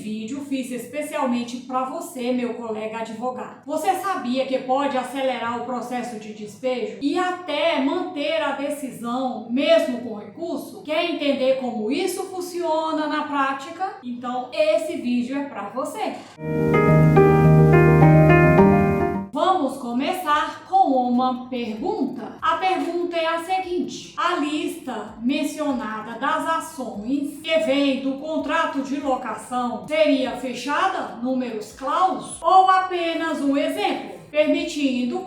vídeo fiz especialmente para você, meu colega advogado. Você sabia que pode acelerar o processo de despejo e até manter a decisão mesmo com recurso? Quer entender como isso funciona na prática? Então esse vídeo é para você. Vamos começar com uma pergunta. A pergunta é a seguinte: a lista mencionada das ações que vem do contrato de locação seria fechada, números clausos, ou apenas um exemplo, permitindo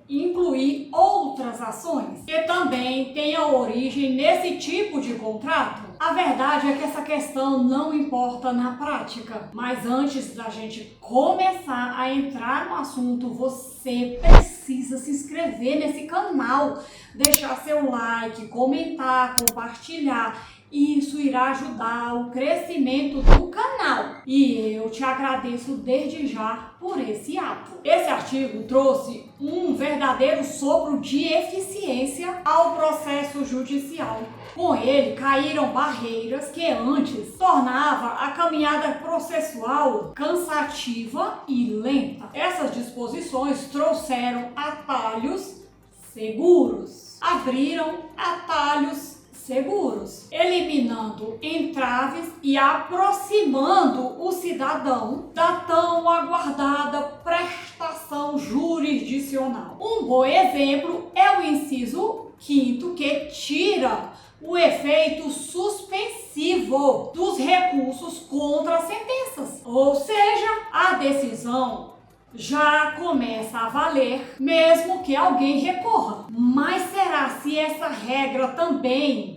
incluir outras ações que também tenham origem nesse tipo de contrato? A verdade é que essa questão não importa na prática, mas antes da gente começar a entrar no assunto, você precisa se inscrever nesse canal, deixar seu like, comentar, compartilhar. Isso irá ajudar o crescimento do canal e eu te agradeço desde já por esse ato. Esse artigo trouxe um verdadeiro sopro de eficiência ao processo judicial. Com ele, caíram barreiras que antes tornava a caminhada processual cansativa e lenta. Essas disposições trouxeram atalhos seguros, abriram atalhos seguros, eliminando entraves e aproximando o cidadão da tão aguardada prestação jurisdicional. Um bom exemplo é o inciso 5º, que tira o efeito suspensivo dos recursos contra as sentenças, ou seja, a decisão já começa a valer, mesmo que alguém recorra. Mas será se essa regra também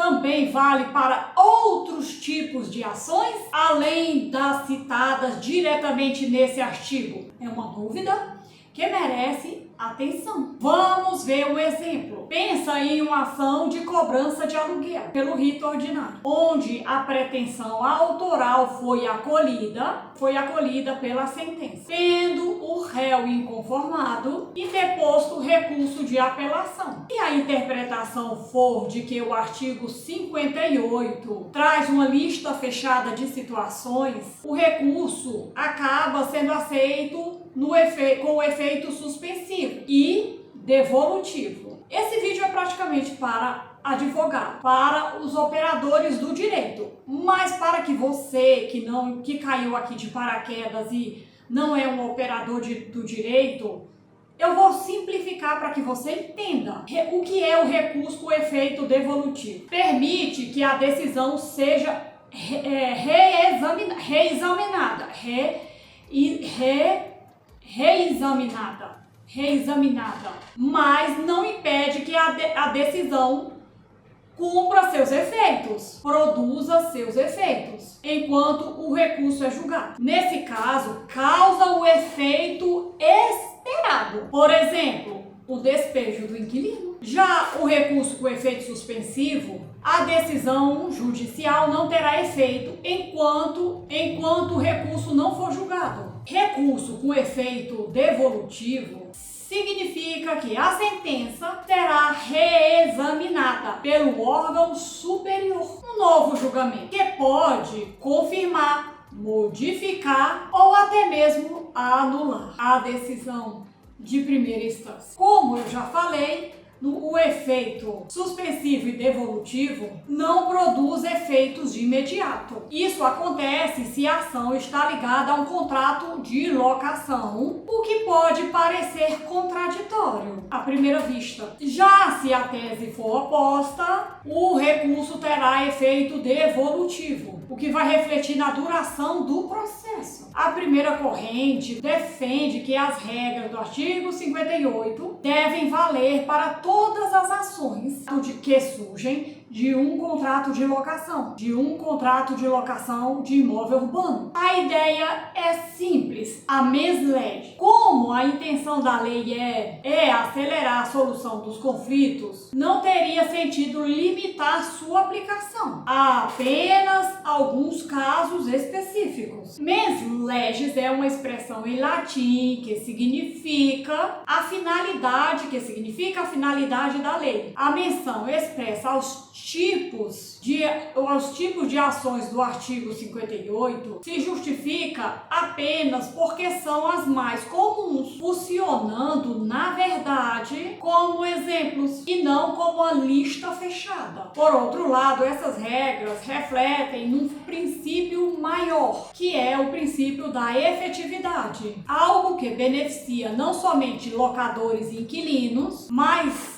vale para outros tipos de ações, além das citadas diretamente nesse artigo? É uma dúvida que merece atenção. Vamos ver um exemplo. Pensa em uma ação de cobrança de aluguel pelo rito ordinário, onde a pretensão autoral foi acolhida pela sentença, tendo o réu inconformado e deposto recurso de apelação. Se a interpretação for de que o artigo 58 traz uma lista fechada de situações, o recurso acaba sendo aceito com o efeito suspensivo e devolutivo. Esse vídeo é praticamente para advogado, para os operadores do direito, mas para que você que caiu aqui de paraquedas e não é um operador do direito, eu vou simplificar para que você entenda o que é o recurso com efeito devolutivo. Permite que a decisão seja reexaminada, mas não impede que a decisão cumpra seus efeitos, produza seus efeitos, enquanto o recurso é julgado. Nesse caso, causa o efeito esperado. Por exemplo, o despejo do inquilino. Já o recurso com efeito suspensivo, a decisão judicial não terá efeito enquanto o recurso não for julgado. Recurso com efeito devolutivo significa que a sentença será reexaminada pelo órgão superior, um novo julgamento, que pode confirmar, modificar ou até mesmo anular a decisão de primeira instância. Como eu já falei, o efeito suspensivo e devolutivo não produz efeitos de imediato. Isso acontece se a ação está ligada a um contrato de locação, o que pode parecer contraditório à primeira vista. Já se a tese for oposta, o recurso terá efeito devolutivo, o que vai refletir na duração do processo. A primeira corrente defende que as regras do artigo 58 devem valer para todas as ações que surgem de um contrato de locação, de imóvel urbano. A ideia é simples, a mens-lege. Como a intenção da lei é acelerar a solução dos conflitos, não teria sentido limitar sua aplicação a apenas alguns casos específicos. Mens-legis é uma expressão em latim que significa a finalidade da lei. A menção expressa aos tipos de ações do artigo 58 se justifica apenas porque são as mais comuns, funcionando, na verdade, como exemplos e não como uma lista fechada. Por outro lado, essas regras refletem um princípio maior, que é o princípio da efetividade, algo que beneficia não somente locadores e inquilinos, mas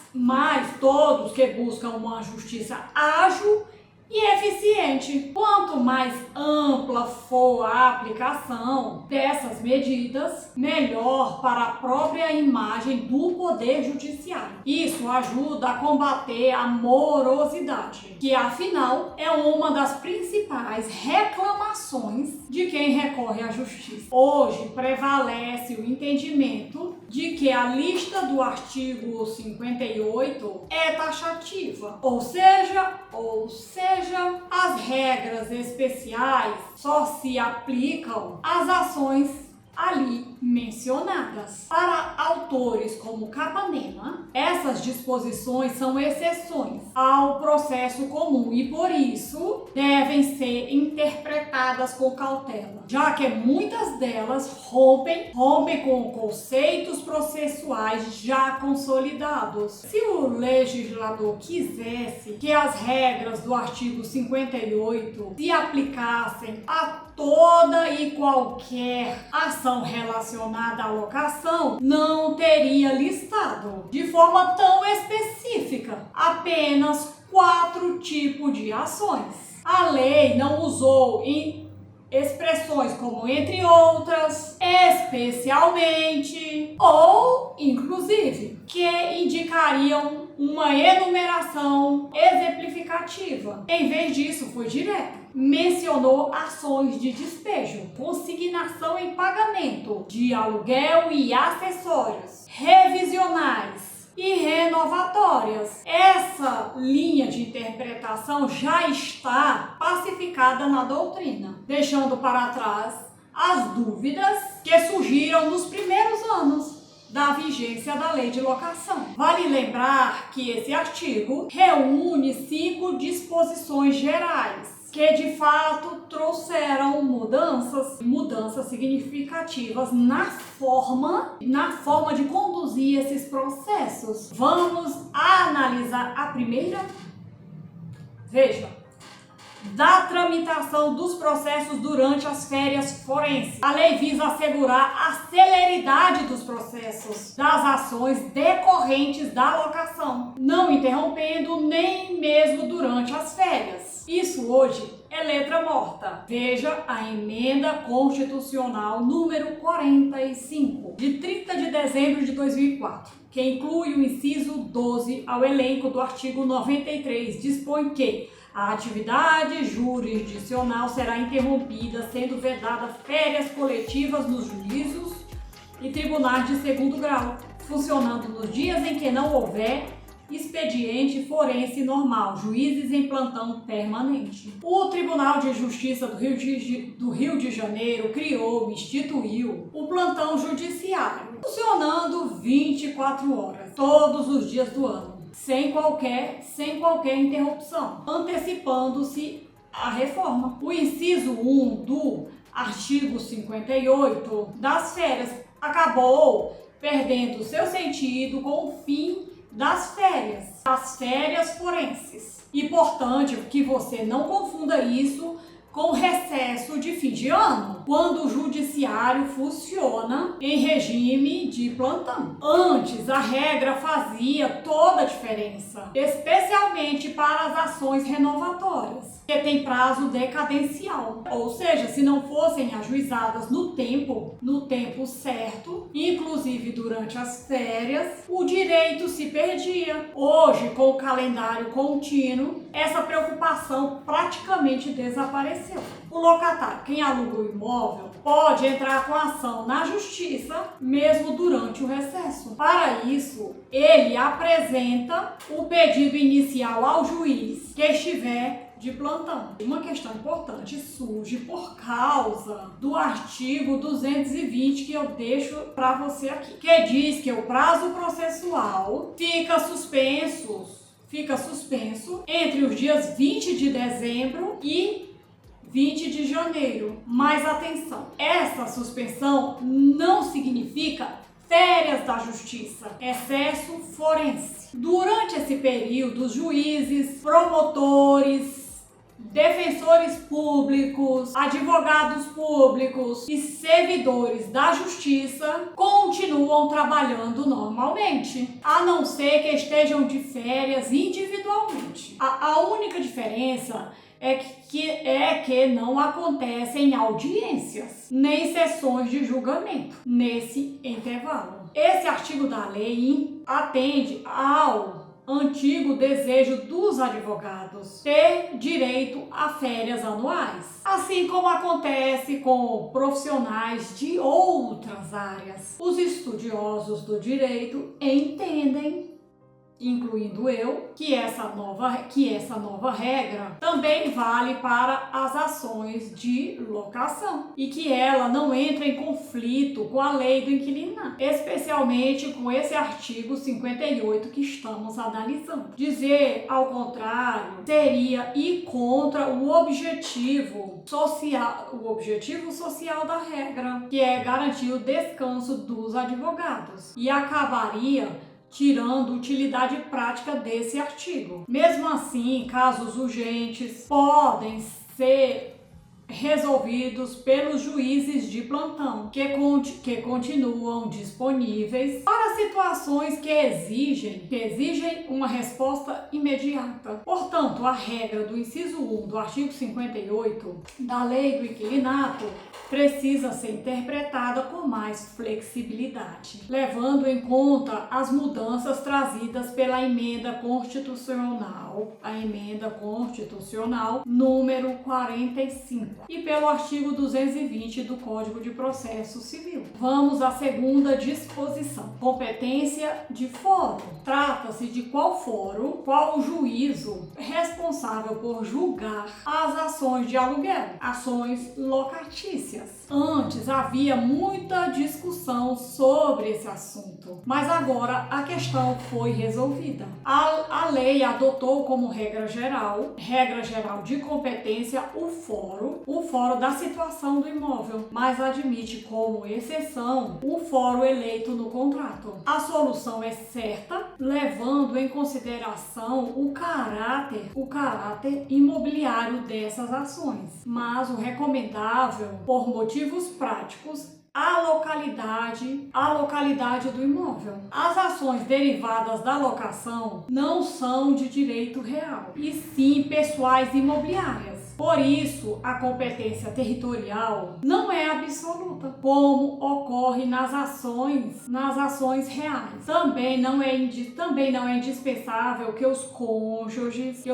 todos que buscam uma justiça ágil e eficiente. Quanto mais ampla for a aplicação dessas medidas, melhor para a própria imagem do Poder Judiciário. Isso ajuda a combater a morosidade, que afinal é uma das principais reclamações de quem recorre à justiça. Hoje prevalece o entendimento de que a lista do artigo 58 é taxativa, ou seja, as regras especiais só se aplicam às ações ali mencionadas. Para autores como Capanema, essas disposições são exceções ao processo comum e, por isso, devem ser interpretadas com cautela, já que muitas delas rompem com conceitos processuais já consolidados. Se o legislador quisesse que as regras do artigo 58 se aplicassem a toda e qualquer ação relacionada à locação, não teria listado de forma tão específica apenas 4 tipos de ações. A lei não usou expressões como entre outras, especialmente ou inclusive, que indicariam uma enumeração exemplificativa. Em vez disso, foi direto. Mencionou ações de despejo, consignação em pagamento, de aluguel e acessórios, revisionais e renovatórias. Essa linha de interpretação já está pacificada na doutrina, deixando para trás as dúvidas que surgiram nos primeiros anos da vigência da lei de locação. Vale lembrar que esse artigo reúne 5 disposições gerais que de fato trouxeram mudanças significativas na forma de conduzir esses processos. Vamos analisar a primeira. Veja, da tramitação dos processos durante as férias forenses. A lei visa assegurar a celeridade dos processos, das ações decorrentes da locação, não interrompendo nem mesmo durante as férias. Isso hoje é letra morta. Veja a Emenda Constitucional número 45, de 30 de dezembro de 2004, que inclui o inciso 12 ao elenco do artigo 93, dispõe que a atividade jurisdicional será interrompida, sendo vedada férias coletivas nos juízos e tribunais de segundo grau, funcionando nos dias em que não houver expediente forense normal, juízes em plantão permanente. O Tribunal de Justiça do Rio de Janeiro instituiu o plantão judiciário, funcionando 24 horas, todos os dias do ano, sem qualquer interrupção, antecipando-se a reforma. O inciso 1 do artigo 58 das férias acabou perdendo seu sentido com o fim das férias forenses. Importante que você não confunda isso com recesso de fim de ano, quando o judiciário funciona em regime de plantão. Antes, a regra fazia toda a diferença, especialmente para as ações renovatórias, que tem prazo decadencial. Ou seja, se não fossem ajuizadas no tempo certo, inclusive durante as férias, o direito se perdia. Hoje, com o calendário contínuo, essa preocupação praticamente desapareceu. O locatário, quem aluga o imóvel, pode entrar com ação na justiça mesmo durante o recesso. Para isso, ele apresenta o pedido inicial ao juiz que estiver de plantão. Uma questão importante surge por causa do artigo 220 que eu deixo para você aqui, que diz que o prazo processual fica suspenso fica suspenso entre os dias 20 de dezembro e 20 de janeiro. Mas atenção, essa suspensão não significa férias da justiça, excesso forense. Durante esse período, os juízes, promotores, defensores públicos, advogados públicos e servidores da justiça continuam trabalhando normalmente, a não ser que estejam de férias individualmente. A única diferença é que não acontecem audiências nem sessões de julgamento nesse intervalo. Esse artigo da lei atende ao antigo desejo dos advogados ter direito a férias anuais, assim como acontece com profissionais de outras áreas. Os estudiosos do direito entendem, incluindo eu, que essa nova regra também vale para as ações de locação e que ela não entra em conflito com a lei do inquilinato, especialmente com esse artigo 58 que estamos analisando. Dizer ao contrário seria ir contra o objetivo social da regra, que é garantir o descanso dos advogados, e acabaria tirando utilidade prática desse artigo. Mesmo assim, casos urgentes podem ser resolvidos pelos juízes de plantão, que continuam disponíveis para situações que exigem uma resposta imediata. Portanto, a regra do inciso 1 do artigo 58 da Lei do Inquilinato precisa ser interpretada com mais flexibilidade, levando em conta as mudanças trazidas pela emenda constitucional, a emenda constitucional número 45, e pelo artigo 220 do Código de Processo Civil. Vamos à segunda disposição. Competência de fórum. Trata-se de qual fórum, qual o juízo responsável por julgar as ações de aluguel, ações locatícias. Antes havia muita discussão sobre esse assunto, mas agora a questão foi resolvida. A lei adotou como regra geral de competência o fórum da situação do imóvel, mas admite como exceção o fórum eleito no contrato. A solução é certa, levando em consideração o caráter imobiliário dessas ações, mas o recomendável, por motivos práticos, a localidade do imóvel. As ações derivadas da locação não são de direito real, e sim pessoais imobiliárias. Por isso, a competência territorial não é absoluta, como ocorre nas ações reais. Também não é indispensável que os cônjuges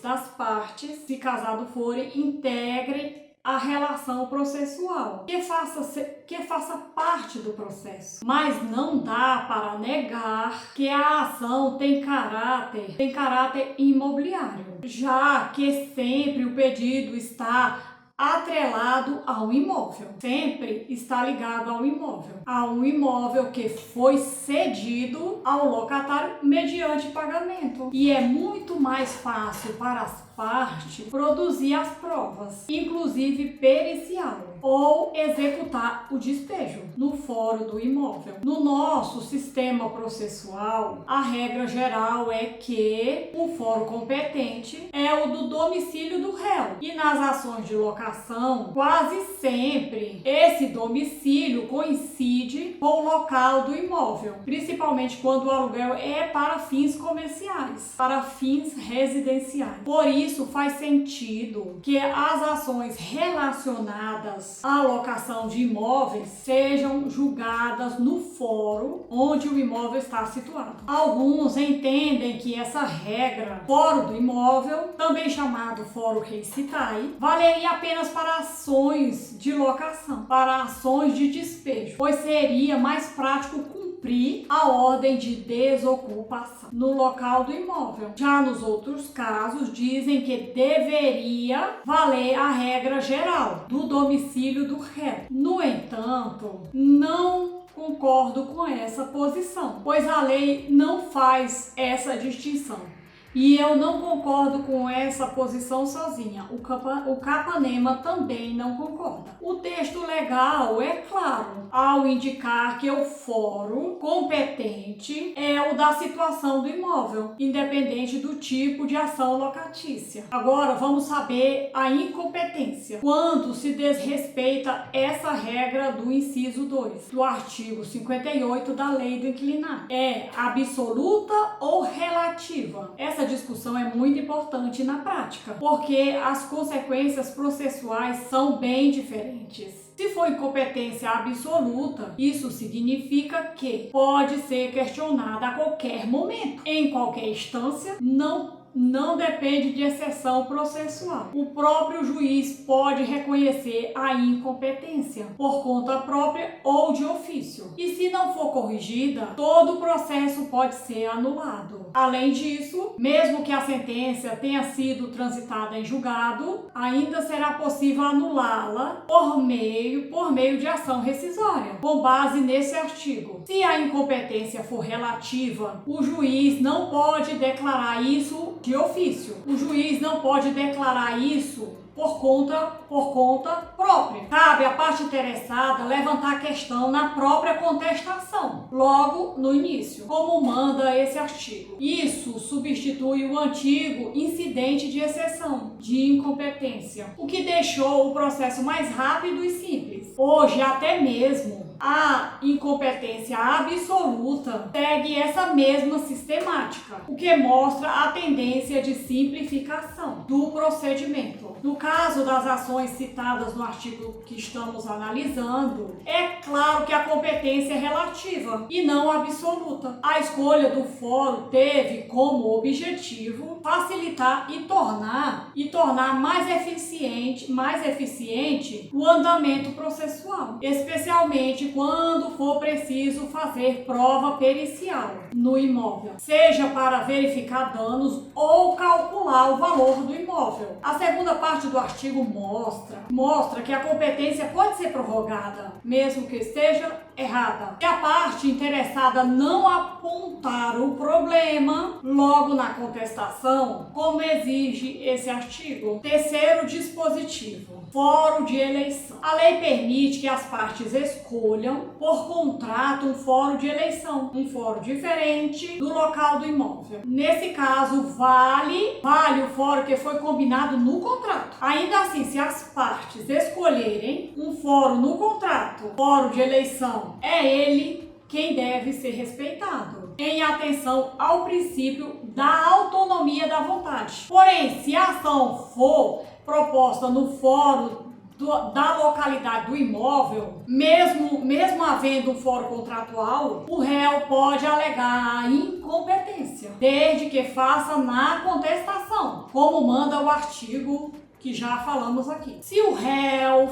das partes, se casado forem, integrem a relação processual, que faça parte do processo. Mas não dá para negar que a ação tem caráter imobiliário, já que sempre o pedido está atrelado ao imóvel, sempre está ligado ao imóvel, a um imóvel que foi cedido ao locatário mediante pagamento. E é muito mais fácil para as partes produzir as provas, inclusive pericial, ou executar o despejo no fórum do imóvel. No nosso sistema processual, a regra geral é que o fórum competente é o do domicílio do réu, e nas ações de locação, quase sempre esse domicílio coincide com o local do imóvel, principalmente quando o aluguel é para fins comerciais, para fins residenciais. Por isso, faz sentido que as ações relacionadas à locação de imóveis sejam julgadas no fórum onde o imóvel está situado. Alguns entendem que essa regra, fórum do imóvel, também chamado fórum Reicitai, valeria apenas para ações de locação, para ações de despejo, pois seria mais prático cumprir a ordem de desocupação no local do imóvel. Já nos outros casos, dizem que deveria valer a regra geral do domicílio do réu. No entanto, não concordo com essa posição, pois a lei não faz essa distinção. E eu não concordo com essa posição sozinha. O Capanema também não concorda. O texto legal é claro ao indicar que o fórum competente é o da situação do imóvel, independente do tipo de ação locatícia. Agora vamos saber a incompetência. Quando se desrespeita essa regra do inciso 2 do artigo 58 da Lei do Inquilinato. É absoluta ou relativa? Essa discussão é muito importante na prática, porque as consequências processuais são bem diferentes. Se for incompetência absoluta, isso significa que pode ser questionada a qualquer momento, em qualquer instância, não depende de exceção processual. O próprio juiz pode reconhecer a incompetência por conta própria ou de ofício. E se não for corrigida, todo o processo pode ser anulado. Além disso, mesmo que a sentença tenha sido transitada em julgado, ainda será possível anulá-la por meio de ação rescisória, com base nesse artigo. Se a incompetência for relativa, o juiz não pode declarar isso de ofício. O juiz não pode declarar isso por conta própria. Cabe à parte interessada levantar a questão na própria contestação, logo no início, como manda esse artigo. Isso substitui o antigo incidente de exceção, de incompetência, o que deixou o processo mais rápido e simples. Hoje, até mesmo a incompetência absoluta segue essa mesma sistemática, o que mostra a tendência de simplificação do procedimento. No caso das ações citadas no artigo que estamos analisando, é claro que a competência é relativa e não absoluta. A escolha do fórum teve como objetivo facilitar e tornar mais eficiente o andamento processual, especialmente quando for preciso fazer prova pericial no imóvel, seja para verificar danos ou calcular o valor do imóvel. A segunda parte do artigo mostra que a competência pode ser prorrogada, mesmo que esteja errada. Se a parte interessada não apontar o problema logo na contestação, como exige esse artigo. Terceiro dispositivo: fórum de eleição. A lei permite que as partes escolham por contrato um fórum de eleição, um fórum diferente do local do imóvel. Nesse caso, vale o fórum que foi combinado no contrato. Ainda assim, se as partes escolherem um fórum no contrato, fórum de eleição, é ele quem deve ser respeitado, em atenção ao princípio da autonomia da vontade. Porém, se a ação for proposta no fórum da localidade do imóvel, mesmo havendo um fórum contratual, o réu pode alegar a incompetência, desde que faça na contestação, como manda o artigo que já falamos aqui. Se o réu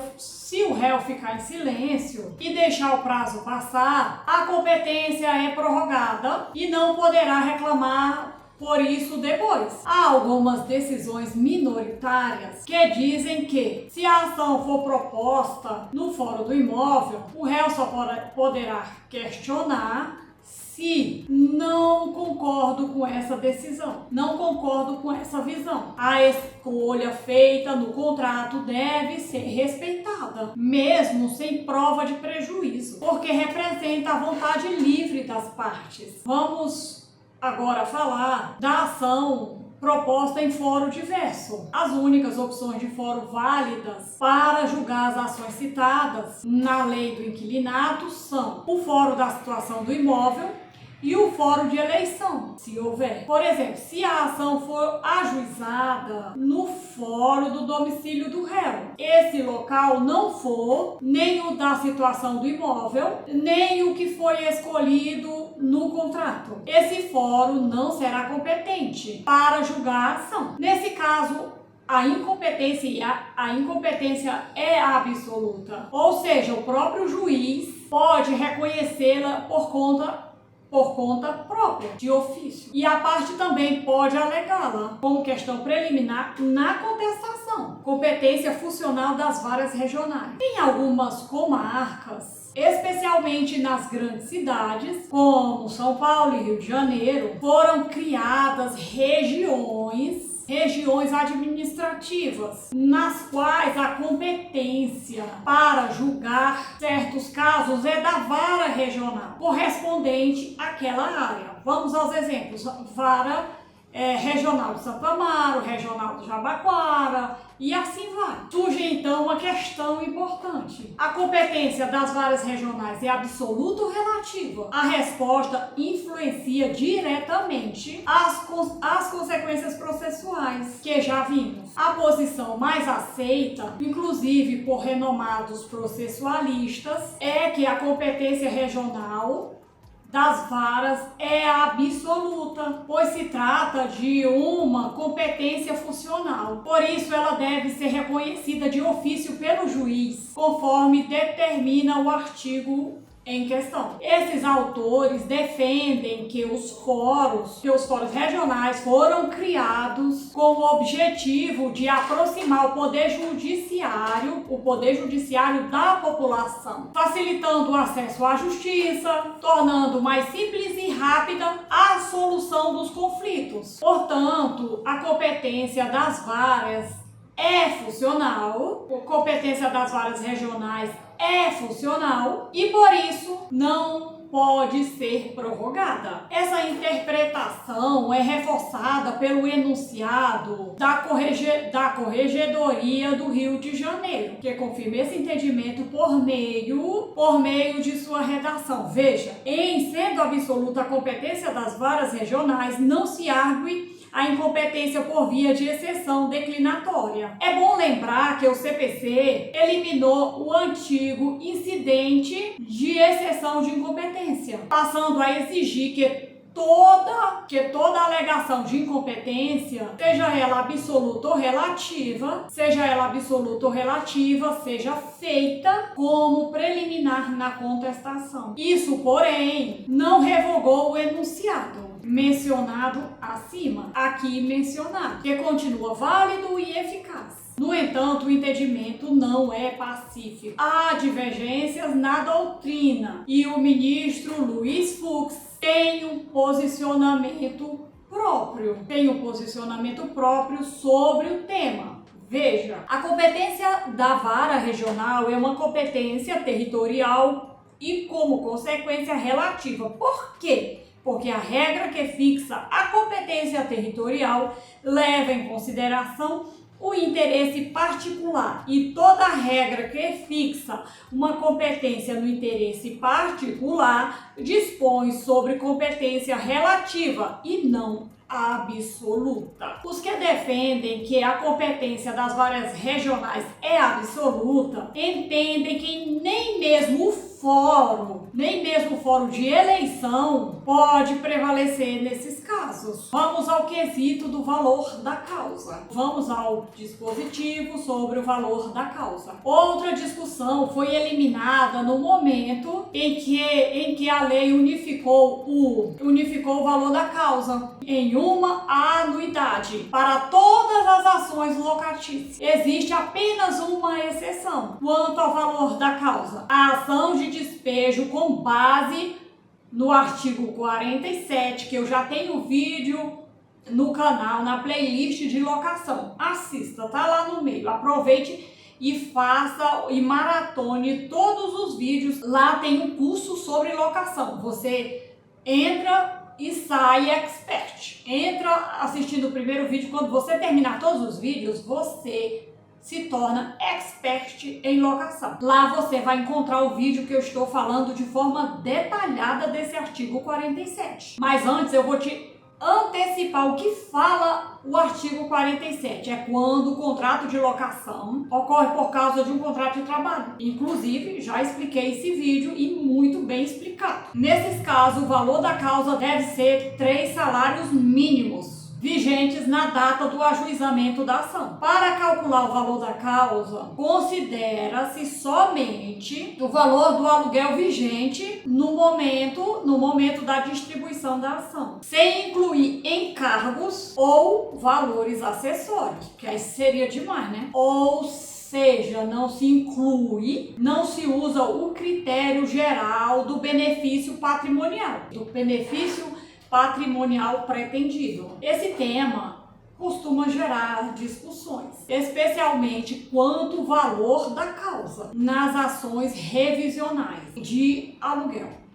ficar em silêncio e deixar o prazo passar, a competência é prorrogada e não poderá reclamar por isso depois. Há algumas decisões minoritárias que dizem que, se a ação for proposta no fórum do imóvel, o réu só poderá questionar se não concordo com essa decisão, não concordo com essa visão. A escolha feita no contrato deve ser respeitada, mesmo sem prova de prejuízo, porque representa a vontade livre das partes. Vamos agora falar da ação proposta em fórum diverso. As únicas opções de fórum válidas para julgar as ações citadas na lei do inquilinato são o fórum da situação do imóvel e o fórum de eleição, se houver. Por exemplo, se a ação for ajuizada no fórum do domicílio do réu, esse local não for nem o da situação do imóvel, nem o que foi escolhido no contrato, esse fórum não será competente para julgar a ação. Nesse caso, a incompetência é absoluta, ou seja, o próprio juiz pode reconhecê-la por conta por conta própria, de ofício. E a parte também pode alegá-la como questão preliminar na contestação. Competência funcional das varas regionais. Em algumas comarcas, especialmente nas grandes cidades, como São Paulo e Rio de Janeiro, foram criadas regiões administrativas, nas quais a competência para julgar certos casos é da vara regional, correspondente àquela área. Vamos aos exemplos. Vara regional de Santo Amaro, regional de Jabaquara e assim vai. Surge então uma questão importante. A competência das varas regionais é absoluta ou relativa? A resposta influencia diretamente as consequências processuais que já vimos. A posição mais aceita, inclusive por renomados processualistas, é que a competência regional das varas é absoluta, pois se trata de uma competência funcional. Por isso, ela deve ser reconhecida de ofício pelo juiz, conforme determina o artigo em questão. Esses autores defendem que os fóruns regionais foram criados com o objetivo de aproximar o poder judiciário da população, facilitando o acesso à justiça, tornando mais simples e rápida a solução dos conflitos. Portanto, a competência das varas é funcional, a competência das varas regionais é funcional e por isso não pode ser prorrogada. Essa interpretação é reforçada pelo enunciado da Corregedoria do Rio de Janeiro, que confirma esse entendimento por meio de sua redação. Veja, em sendo absoluta a competência das varas regionais, não se argue a incompetência por via de exceção declinatória. É bom lembrar que o CPC eliminou o antigo incidente de exceção de incompetência, passando a exigir que toda alegação de incompetência, seja ela absoluta ou relativa, seja feita como preliminar na contestação. Isso, porém, não revogou o enunciado mencionado acima, que continua válido e eficaz. No entanto, o entendimento não é pacífico. Há divergências na doutrina e o ministro Luiz Fux tem um posicionamento próprio sobre o tema. Veja, a competência da vara regional é uma competência territorial e, como consequência, relativa. Por quê? Porque a regra que fixa a competência territorial leva em consideração o interesse particular, e toda regra que fixa uma competência no interesse particular dispõe sobre competência relativa e não absoluta. Os que defendem que a competência das varas regionais é absoluta entendem que nem mesmo o fórum de eleição pode prevalecer nesses casos. Vamos ao quesito do valor da causa. Vamos ao dispositivo sobre o valor da causa. Outra discussão foi eliminada no momento em que a lei unificou o valor da causa em uma anuidade para todas as ações locatícias. Existe apenas uma exceção quanto ao valor da causa: a ação de despejo com base no artigo 47, que eu já tenho vídeo no canal, na playlist de locação. Assista, tá lá no meio. Aproveite e faça e maratone todos os vídeos. Lá tem um curso sobre locação. Você entra e sai expert. Entra assistindo o primeiro vídeo. Quando você terminar todos os vídeos, você se torna expert em locação. Lá você vai encontrar o vídeo que eu estou falando de forma detalhada desse artigo 47. Mas antes eu vou te antecipar o que fala o artigo 47. É quando o contrato de locação ocorre por causa de um contrato de trabalho. Inclusive, já expliquei esse vídeo e muito bem explicado. Nesses casos, o valor da causa deve ser 3 salários mínimos. vigentes na data do ajuizamento da ação. Para calcular o valor da causa, considera-se somente o valor do aluguel vigente no momento da distribuição da ação, sem incluir encargos ou valores acessórios, que aí seria demais, né? Ou seja, não se inclui, não se usa o critério geral do benefício patrimonial, pretendido. Esse tema costuma gerar discussões, especialmente quanto ao valor da causa nas ações revisionais de aluguel.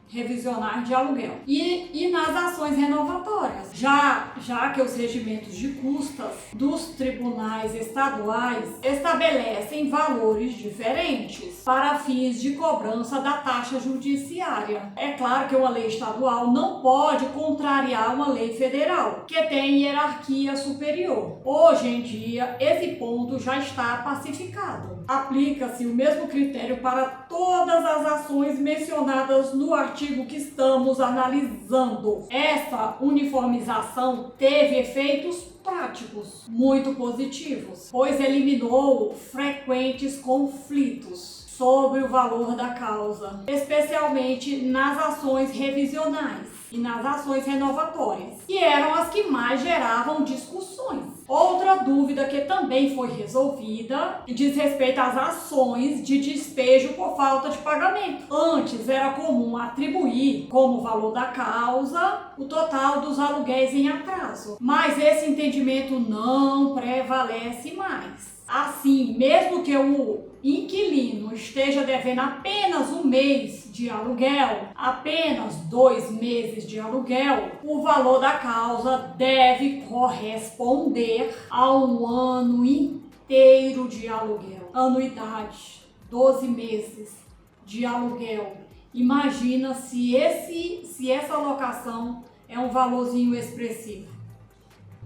E nas ações renovatórias, já que os regimentos de custas dos tribunais estaduais estabelecem valores diferentes para fins de cobrança da taxa judiciária. É claro que uma lei estadual não pode contrariar uma lei federal, que tem hierarquia superior. Hoje em dia, esse ponto já está pacificado. Aplica-se o mesmo critério para todas as ações mencionadas no artigo que estamos analisando. Essa uniformização teve efeitos práticos muito positivos, pois eliminou frequentes conflitos sobre o valor da causa, especialmente nas ações revisionais e nas ações renovatórias, que eram as que mais geravam discussões. Outra dúvida que também foi resolvida diz respeito às ações de despejo por falta de pagamento. Antes era comum atribuir como valor da causa o total dos aluguéis em atraso, mas esse entendimento não prevalece mais. Assim, mesmo que o inquilino esteja devendo apenas um mês de aluguel, apenas 2 meses de aluguel, o valor da causa deve corresponder a um ano inteiro de aluguel. Anuidade, 12 meses de aluguel. Imagina se essa locação é um valorzinho expressivo.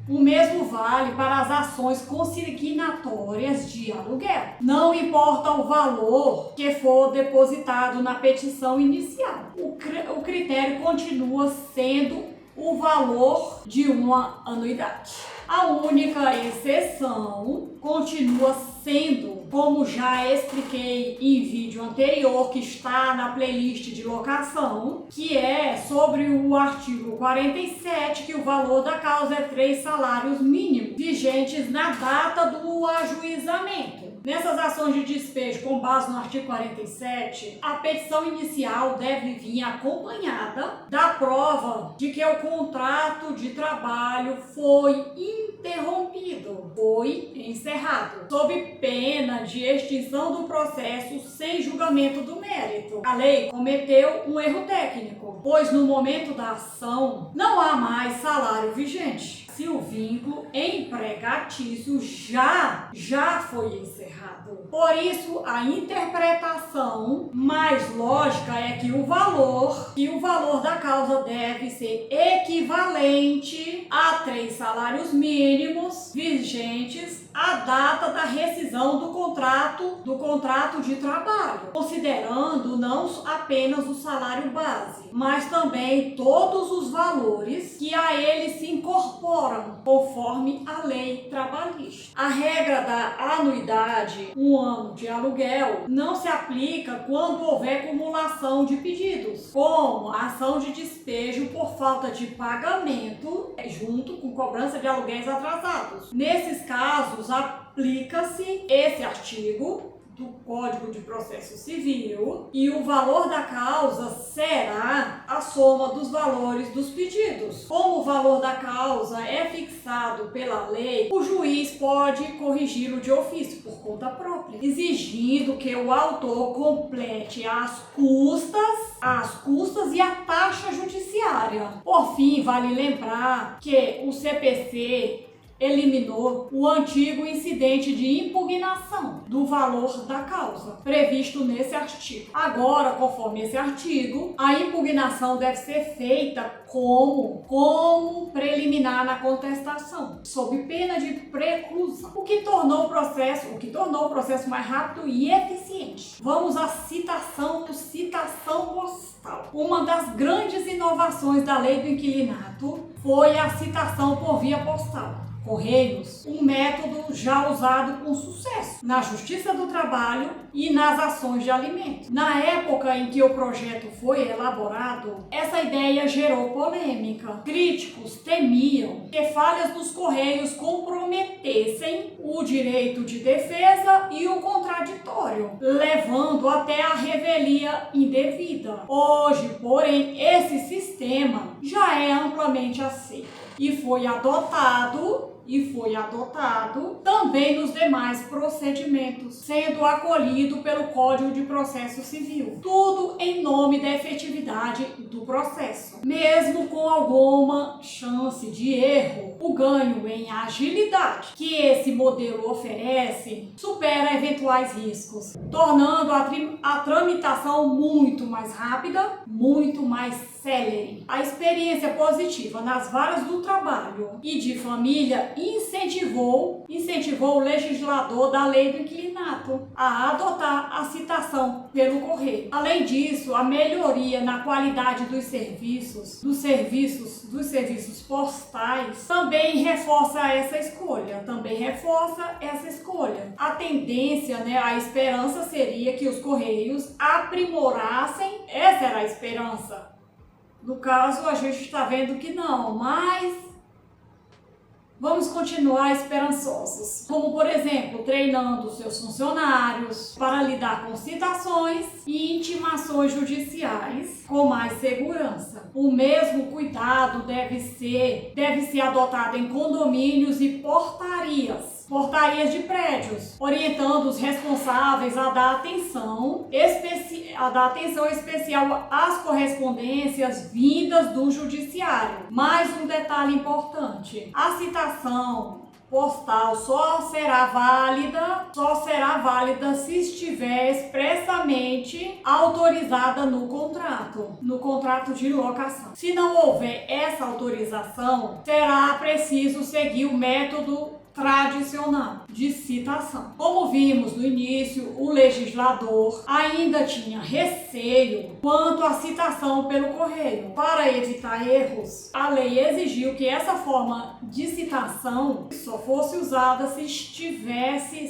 O mesmo vale para as ações consignatórias de aluguel. Não importa o valor que for depositado na petição inicial. O critério continua sendo o valor de uma anuidade. A única exceção continua sendo, como já expliquei em vídeo anterior, que está na playlist de locação, que é sobre o artigo 47, que o valor da causa é 3 salários mínimos, vigentes na data do ajuizamento. Nessas ações de despejo com base no artigo 47, a petição inicial deve vir acompanhada da prova de que o contrato de trabalho foi interrompido, foi encerrado, sob pena de extinção do processo sem julgamento do mérito. A lei cometeu um erro técnico, pois no momento da ação não há mais salário vigente, se o vínculo empregatício já foi encerrado. Por isso, a interpretação mais lógica é que o valor da causa deve ser equivalente a 3 salários mínimos vigentes à data da rescisão do contrato de trabalho, considerando não apenas o salário base, mas também todos os valores que a ele se incorporam, conforme a lei trabalhista. A regra da anuidade, 1 ano de aluguel, não se aplica quando houver cumulação de pedidos, como a ação de despejo por falta de pagamento, junto com cobrança de aluguéis atrasados. Nesses casos, aplica-se esse artigo do Código de Processo Civil e o valor da causa será a soma dos valores dos pedidos. Como o valor da causa é fixado pela lei, o juiz pode corrigi-lo de ofício por conta própria, exigindo que o autor complete as custas e a taxa judiciária. Por fim, vale lembrar que o CPC eliminou o antigo incidente de impugnação do valor da causa, previsto nesse artigo. Agora, conforme esse artigo, a impugnação deve ser feita como preliminar na contestação, sob pena de preclusão, o que tornou o processo mais rápido e eficiente. Vamos à citação postal. Uma das grandes inovações da lei do inquilinato foi a citação por via postal. Correios, um método já usado com sucesso na Justiça do Trabalho e nas ações de alimentos. Na época em que o projeto foi elaborado, essa ideia gerou polêmica. Críticos temiam que falhas dos Correios comprometessem o direito de defesa e o contraditório, levando até a revelia indevida. Hoje, porém, esse sistema já é amplamente aceito e foi adotado também nos demais procedimentos, sendo acolhido pelo Código de Processo Civil. Tudo em nome da efetividade do processo. Mesmo com alguma chance de erro, o ganho em agilidade que esse modelo oferece supera eventuais riscos, tornando a tramitação muito mais rápida, muito mais célere. A experiência positiva nas varas do trabalho e de família incentivou o legislador da Lei do Inquilinato a adotar a citação pelo correio. Além disso, a melhoria na qualidade dos serviços postais também reforça essa escolha. A tendência, a esperança seria que os Correios aprimorassem, essa era a esperança. No caso, a gente está vendo que não, mas vamos continuar esperançosos. Como, por exemplo, treinando seus funcionários para lidar com citações e intimações judiciais com mais segurança. O mesmo cuidado deve ser adotado em condomínios e portarias de prédios, orientando os responsáveis a dar atenção especial às correspondências vindas do judiciário. Mais um detalhe importante: a citação postal só será válida se estiver expressamente autorizada no contrato de locação. Se não houver essa autorização, será preciso seguir o método tradicional de citação. Como vimos no início, o legislador ainda tinha receio quanto à citação pelo correio. Para evitar erros, a lei exigiu que essa forma de citação só fosse usada se estivesse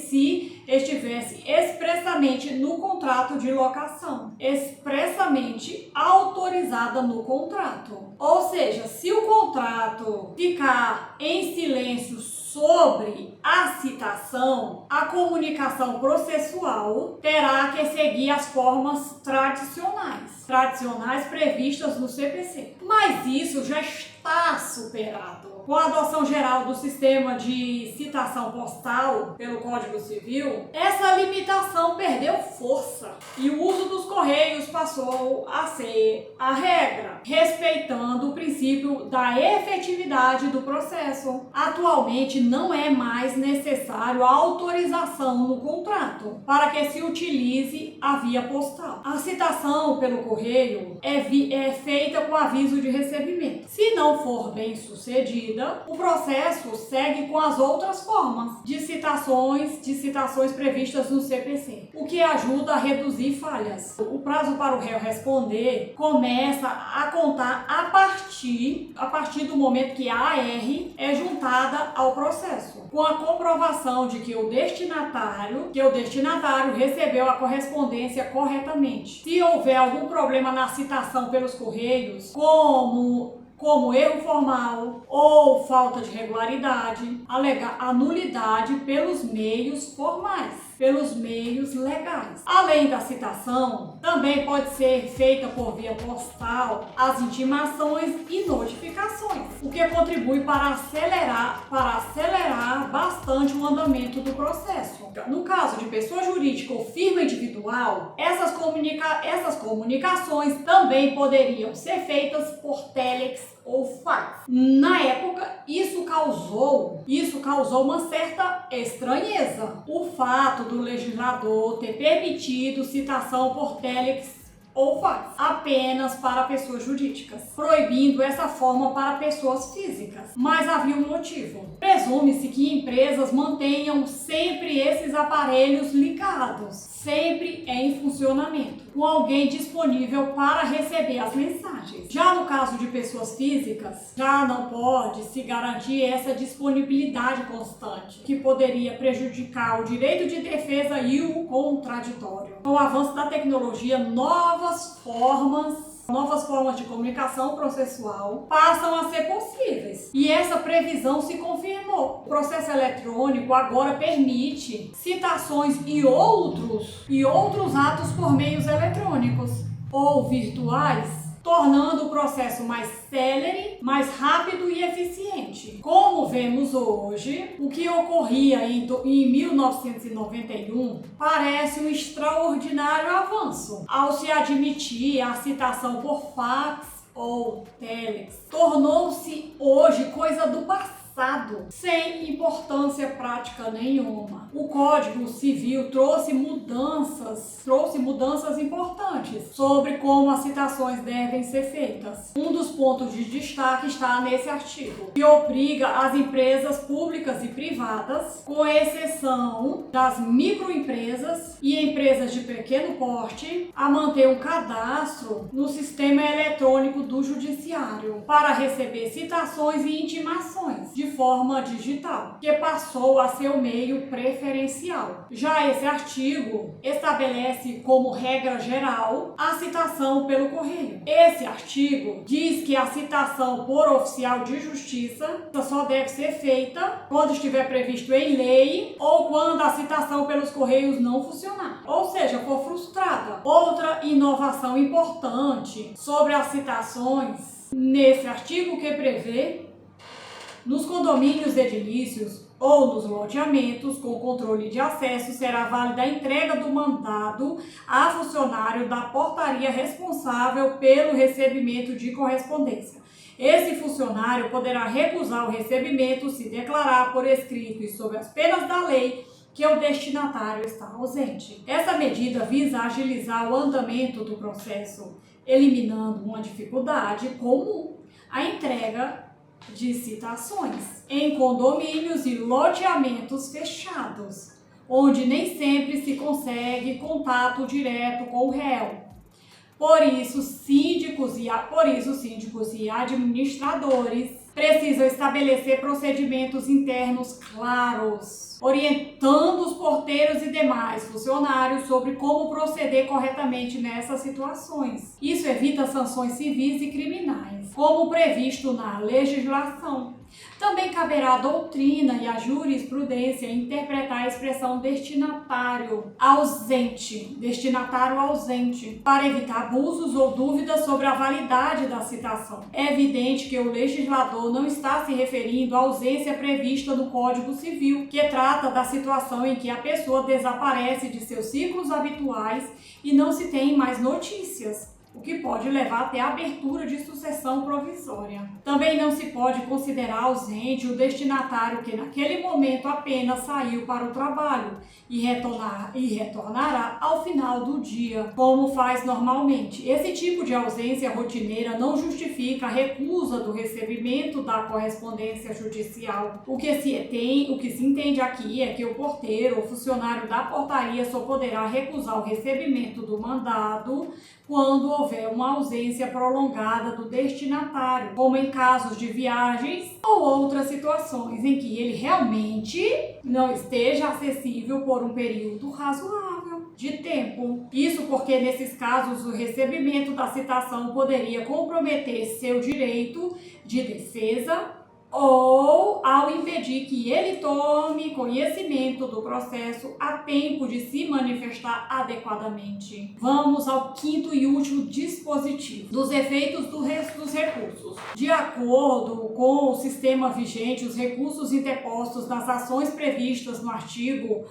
expressamente no contrato de locação, expressamente autorizada no contrato. Ou seja, se o contrato ficar em silêncio sobre a citação, a comunicação processual terá que seguir as formas tradicionais previstas no CPC. Mas isso já está superado. Com a adoção geral do sistema de citação postal pelo Código Civil, essa limitação perdeu força e o uso dos Correios passou a ser a regra, respeitando o princípio da efetividade do processo. Atualmente não é mais necessário a autorização no contrato para que se utilize a via postal. A citação pelo correio é feita com aviso de recebimento. Se não for bem sucedida, o processo segue com as outras formas de citações previstas no CPC, o que ajuda a reduzir falhas. O prazo para o réu responder começa a contar a partir do momento que a AR é juntada ao processo, com a comprovação de que o destinatário recebeu a correspondência corretamente. Se houver algum problema na citação pelos Correios, como erro formal ou falta de regularidade, alegar a nulidade pelos meios formais, pelos meios legais. Além da citação, também pode ser feita por via postal as intimações e notificações, o que contribui para acelerar bastante o andamento do processo. No caso de pessoa jurídica ou firma individual, essas comunicações também poderiam ser feitas por telex ou fax. Na época, isso causou uma certa estranheza. O fato do legislador ter permitido citação por telex ou faz, apenas para pessoas jurídicas, proibindo essa forma para pessoas físicas. Mas havia um motivo. Presume-se que empresas mantenham sempre esses aparelhos ligados, sempre em funcionamento, com alguém disponível para receber as mensagens. Já no caso de pessoas físicas, já não pode se garantir essa disponibilidade constante, que poderia prejudicar o direito de defesa e o contraditório. Com o avanço da tecnologia, novas formas de comunicação processual passam a ser possíveis. E essa previsão se confirmou. O processo eletrônico agora permite citações e outros atos por meios eletrônicos ou virtuais, tornando o processo mais célere, mais rápido e eficiente. Como vemos hoje, o que ocorria em 1991 parece um extraordinário avanço ao se admitir a citação por fax ou telex. Tornou-se hoje coisa do passado, sem importância prática nenhuma. O Código Civil trouxe mudanças importantes sobre como as citações devem ser feitas. Um dos pontos de destaque está nesse artigo, que obriga as empresas públicas e privadas, com exceção das microempresas e empresas de pequeno porte, a manter um cadastro no sistema eletrônico do Judiciário para receber citações e intimações de forma digital, que passou a ser o meio preferencial. Já esse artigo estabelece como regra geral a citação pelo correio. Esse artigo diz que a citação por oficial de justiça só deve ser feita quando estiver previsto em lei ou quando a citação pelos correios não funcionar, ou seja, for frustrada. Outra inovação importante sobre as citações nesse artigo que prevê nos condomínios edilícios ou nos loteamentos com controle de acesso será válida a entrega do mandado a funcionário da portaria responsável pelo recebimento de correspondência. Esse funcionário poderá recusar o recebimento se declarar por escrito e sob as penas da lei que o destinatário está ausente. Essa medida visa agilizar o andamento do processo, eliminando uma dificuldade comum, a entrega de citações em condomínios e loteamentos fechados, onde nem sempre se consegue contato direto com o réu. Por isso, síndicos e administradores precisam estabelecer procedimentos internos claros, orientando os porteiros e demais funcionários sobre como proceder corretamente nessas situações. Isso evita sanções civis e criminais, como previsto na legislação. Também caberá à doutrina e à jurisprudência interpretar a expressão destinatário ausente, para evitar abusos ou dúvidas sobre a validade da citação. É evidente que o legislador não está se referindo à ausência prevista no Código Civil, que trata da situação em que a pessoa desaparece de seus ciclos habituais e não se tem mais notícias, o que pode levar até a abertura de sucessão provisória. Também não se pode considerar ausente o destinatário que naquele momento apenas saiu para o trabalho e retornará ao final do dia, como faz normalmente. Esse tipo de ausência rotineira não justifica a recusa do recebimento da correspondência judicial. O que se entende aqui é que o porteiro ou funcionário da portaria só poderá recusar o recebimento do mandado quando houver uma ausência prolongada do destinatário, como em casos de viagens ou outras situações em que ele realmente não esteja acessível por um período razoável de tempo. Isso porque, nesses casos, o recebimento da citação poderia comprometer seu direito de defesa ou ao impedir que ele tome conhecimento do processo a tempo de se manifestar adequadamente. Vamos ao quinto e último dispositivo, dos efeitos dos recursos. De acordo com o sistema vigente, os recursos interpostos nas ações previstas no artigo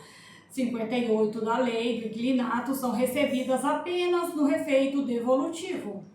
58 da Lei do Inquilinato são recebidas apenas no efeito devolutivo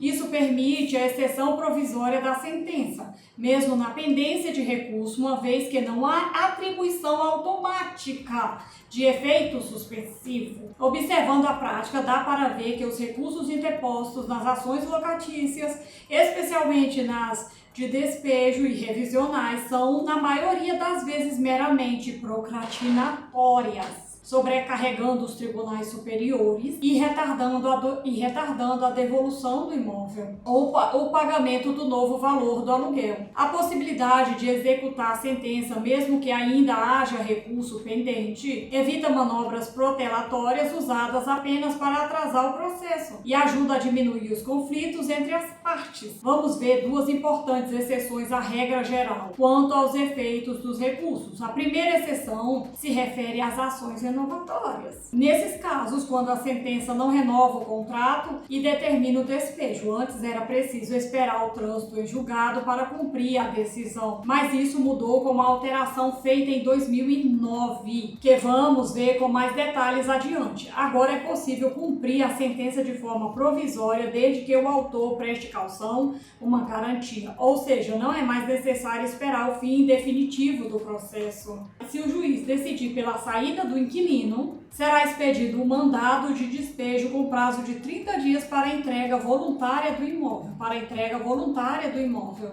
Isso permite a exceção provisória da sentença, mesmo na pendência de recurso, uma vez que não há atribuição automática de efeito suspensivo. Observando a prática, dá para ver que os recursos interpostos nas ações locatícias, especialmente nas de despejo e revisionais, são, na maioria das vezes, meramente procrastinatórias, sobrecarregando os tribunais superiores e retardando a devolução do imóvel ou o pagamento do novo valor do aluguel. A possibilidade de executar a sentença, mesmo que ainda haja recurso pendente, evita manobras protelatórias usadas apenas para atrasar o processo e ajuda a diminuir os conflitos entre as partes. Vamos ver duas importantes exceções à regra geral quanto aos efeitos dos recursos. A primeira exceção se refere às ações renovatórias. Nesses casos, quando a sentença não renova o contrato e determina o despejo, antes era preciso esperar o trânsito em julgado para cumprir a decisão, mas isso mudou com uma alteração feita em 2009, que vamos ver com mais detalhes adiante. Agora é possível cumprir a sentença de forma provisória desde que o autor preste caução, uma garantia, ou seja, não é mais necessário esperar o fim definitivo do processo. Se o juiz decidir pela saída do inquilino, será expedido um mandado de despejo com prazo de 30 dias para a entrega voluntária do imóvel.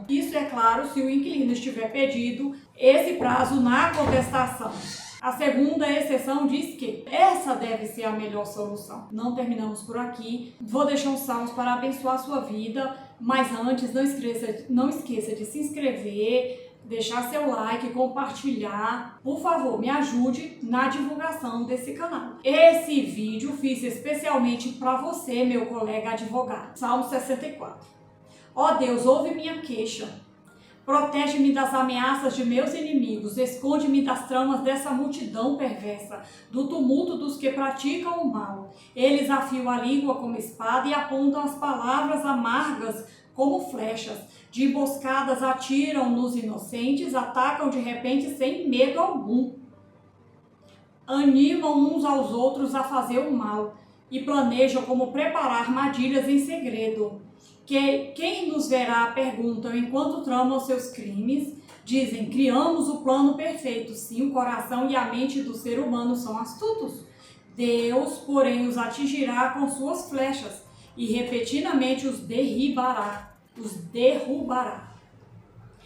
Isso é claro se o inquilino estiver pedido esse prazo na contestação. A segunda exceção diz que essa deve ser a melhor solução. Não terminamos por aqui. Vou deixar uns salmos para abençoar a sua vida, mas antes não esqueça de se inscrever, deixar seu like, compartilhar. Por favor, me ajude na divulgação desse canal. Esse vídeo fiz especialmente para você, meu colega advogado. Salmo 64. Ó Deus, ouve minha queixa. Protege-me das ameaças de meus inimigos, esconde-me das tramas dessa multidão perversa, do tumulto dos que praticam o mal. Eles afiam a língua como espada e apontam as palavras amargas como flechas. De emboscadas atiram nos inocentes, atacam de repente sem medo algum. Animam uns aos outros a fazer o mal e planejam como preparar armadilhas em segredo. Quem nos verá, perguntam enquanto tramam seus crimes. Dizem, criamos o plano perfeito. Sim, o coração e a mente do ser humano são astutos. Deus, porém, os atingirá com suas flechas e repentinamente os derrubará.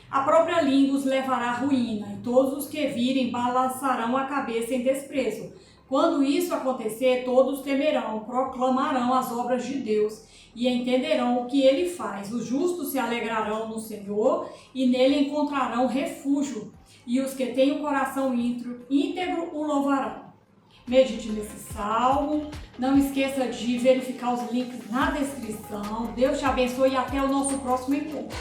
A própria língua os levará à ruína, e todos os que virem balançarão a cabeça em desprezo. Quando isso acontecer, todos temerão, proclamarão as obras de Deus e entenderão o que ele faz. Os justos se alegrarão no Senhor e nele encontrarão refúgio, e os que têm o coração íntegro o louvarão. Medite nesse salmo. Não esqueça de verificar os links na descrição. Deus te abençoe e até o nosso próximo encontro.